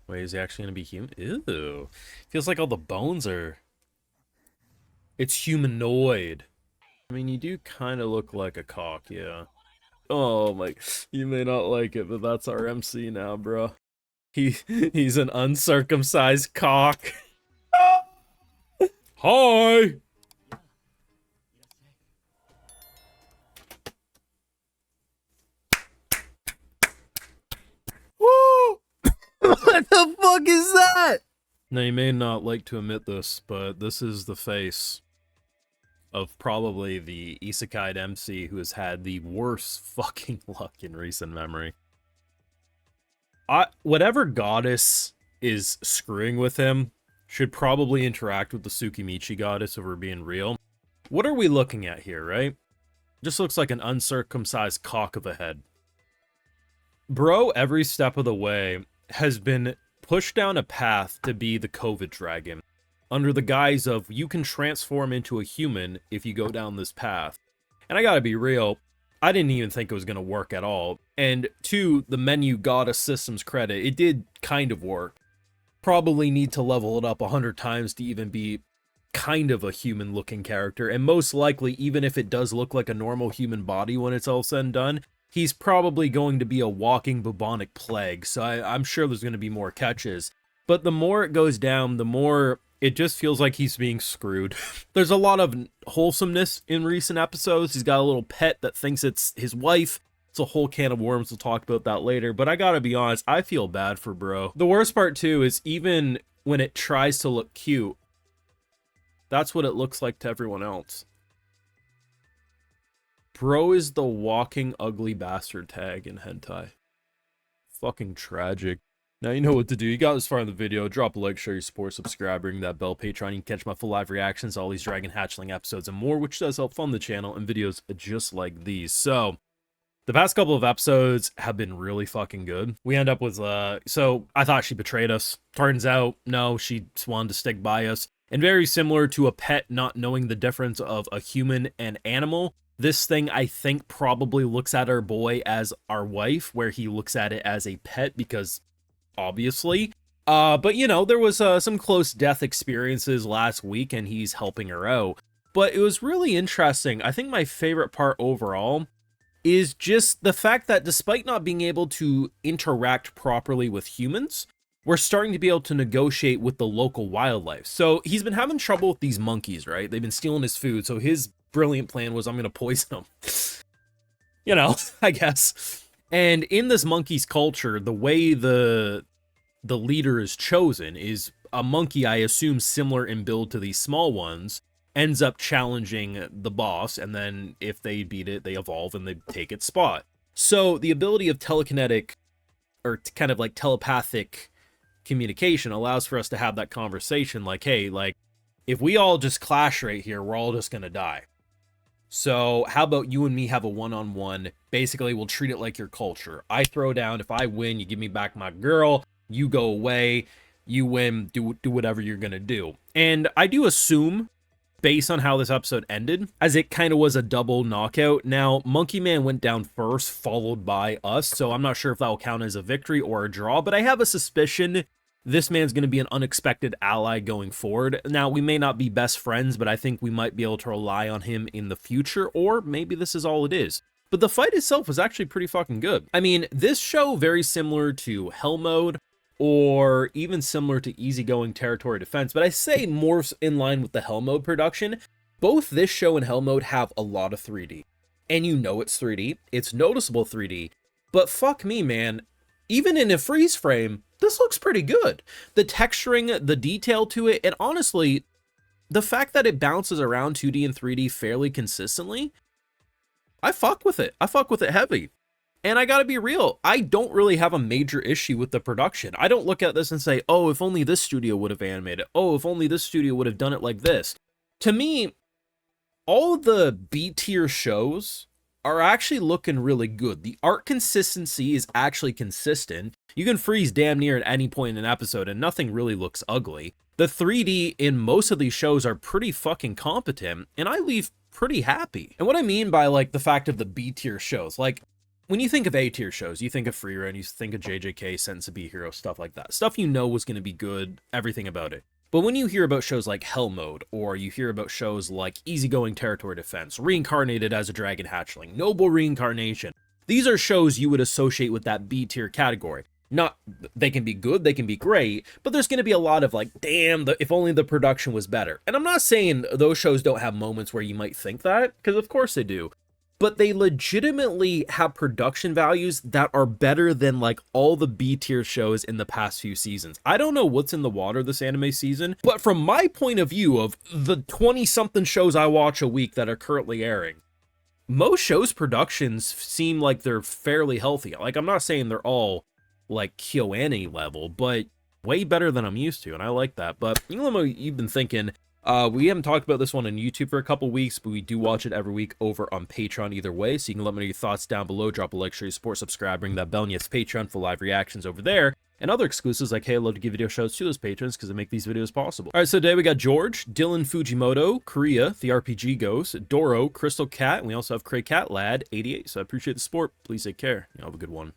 Wait, is he actually gonna be human? Ew. Feels like all the bones are... It's humanoid. I mean, you do kind of look like a cock, yeah. Oh my... You may not like it, but that's our MC now, bro. He's an uncircumcised cock. Hi! Woo! What the fuck is that? Now, you may not like to admit this, but this is the face of probably the Isekai MC who has had the worst fucking luck in recent memory. Whatever goddess is screwing with him should probably interact with the Tsukimichi goddess if we're being real. What are we looking at here, right? Just looks like an uncircumcised cock of a head. Bro, every step of the way, has been pushed down a path to be the COVID dragon, under the guise of you can transform into a human if you go down this path. And I gotta be real, I didn't even think it was gonna work at all. And to the menu goddess system's credit, it did kind of work. Probably need to level it up 100 times to even be kind of a human looking character, and most likely, even if it does look like a normal human body when it's all said and done, he's probably going to be a walking bubonic plague, so I'm sure there's going to be more catches. But the more it goes down, the more it just feels like he's being screwed. There's a lot of wholesomeness in recent episodes. He's got a little pet that thinks it's his wife. It's a whole can of worms. We'll talk about that later. But I gotta be honest, I feel bad for bro. The worst part too is even when it tries to look cute, that's what it looks like to everyone else. Bro is the walking ugly bastard tag in hentai. Fucking tragic. Now you know what to do. You got this far in the video. Drop a like, share your support, subscribe, ring that bell. Patreon, you can catch my full live reactions to all these Dragon Hatchling episodes and more, which does help fund the channel and videos just like these. So, the past couple of episodes have been really fucking good. We end up with, so I thought she betrayed us. Turns out, no, she just wanted to stick by us. And very similar to a pet not knowing the difference of a human and animal, this thing, I think, probably looks at our boy as our wife, where he looks at it as a pet because, obviously. But, you know, there was some close death experiences last week, and he's helping her out. But it was really interesting. I think my favorite part overall is just the fact that despite not being able to interact properly with humans, we're starting to be able to negotiate with the local wildlife. So he's been having trouble with these monkeys, right? They've been stealing his food, so his brilliant plan was, I'm going to poison them. You know, I guess. And in this monkey's culture, the way the leader is chosen is a monkey, I assume similar in build to these small ones, ends up challenging the boss, and then if they beat it, they evolve and they take its spot. So the ability of telekinetic, or kind of like telepathic communication allows for us to have that conversation like, hey, like, if we all just clash right here, we're all just gonna die. So how about you and me have a one-on-one? Basically, we'll treat it like your culture. I throw down. If I win, you give me back my girl. You go away. You win. Do whatever you're going to do. And I do assume, based on how this episode ended, as it kind of was a double knockout. Now, Monkey Man went down first, followed by us. So I'm not sure if that will count as a victory or a draw. But I have a suspicion this man's going to be an unexpected ally going forward. Now, we may not be best friends, but I think we might be able to rely on him in the future, or maybe this is all it is. But the fight itself was actually pretty fucking good. I mean, this show, very similar to Hell Mode, or even similar to Easygoing Territory Defense, but I say more in line with the Hell Mode production. Both this show and Hell Mode have a lot of 3D. And you know it's 3D, it's noticeable 3D, but fuck me, man. Even in a freeze frame, this looks pretty good. The texturing, the detail to it, and honestly, the fact that it bounces around 2D and 3D fairly consistently, I fuck with it. I fuck with it heavy. And I gotta be real, I don't really have a major issue with the production. I don't look at this and say, oh, if only this studio would have animated. Oh, if only this studio would have done it like this. To me, all the B-tier shows are actually looking really good. The art consistency is actually consistent. You can freeze damn near at any point in an episode and nothing really looks ugly. The 3D in most of these shows are pretty fucking competent, and I leave pretty happy. And what I mean by like the fact of the B-tier shows, like when you think of A-tier shows, you think of Free Run, you think of JJK, Sentence to Be Hero, stuff like that. Stuff you know was going to be good, everything about it. But when you hear about shows like Hell Mode, or you hear about shows like Easygoing Territory Defense, Reincarnated as a Dragon Hatchling, Noble Reincarnation, these are shows you would associate with that B-tier category. Not, they can be good, they can be great, but there's going to be a lot of like, damn, if only the production was better. And I'm not saying those shows don't have moments where you might think that, because of course they do. But they legitimately have production values that are better than like all the B-tier shows in the past few seasons. I don't know what's in the water this anime season, but from my point of view of the 20-something shows I watch a week that are currently airing, most shows' productions seem like they're fairly healthy. Like, I'm not saying they're all like KyoAni level, but way better than I'm used to, and I like that. But you know what you've been thinking? We haven't talked about this one on YouTube for a couple weeks, but we do watch it every week over on Patreon either way, so you can let me know your thoughts down below, drop a like, share your support, subscribe, ring that bell, and yes, Patreon for live reactions over there, and other exclusives like, hey, I love to give video shows to those patrons because they make these videos possible. Alright, so today we got George, Dylan Fujimoto, Korea, the RPG Ghost, Doro, Crystal Cat, and we also have Cray Cat Lad, 88, so I appreciate the support. Please take care. You know, have a good one.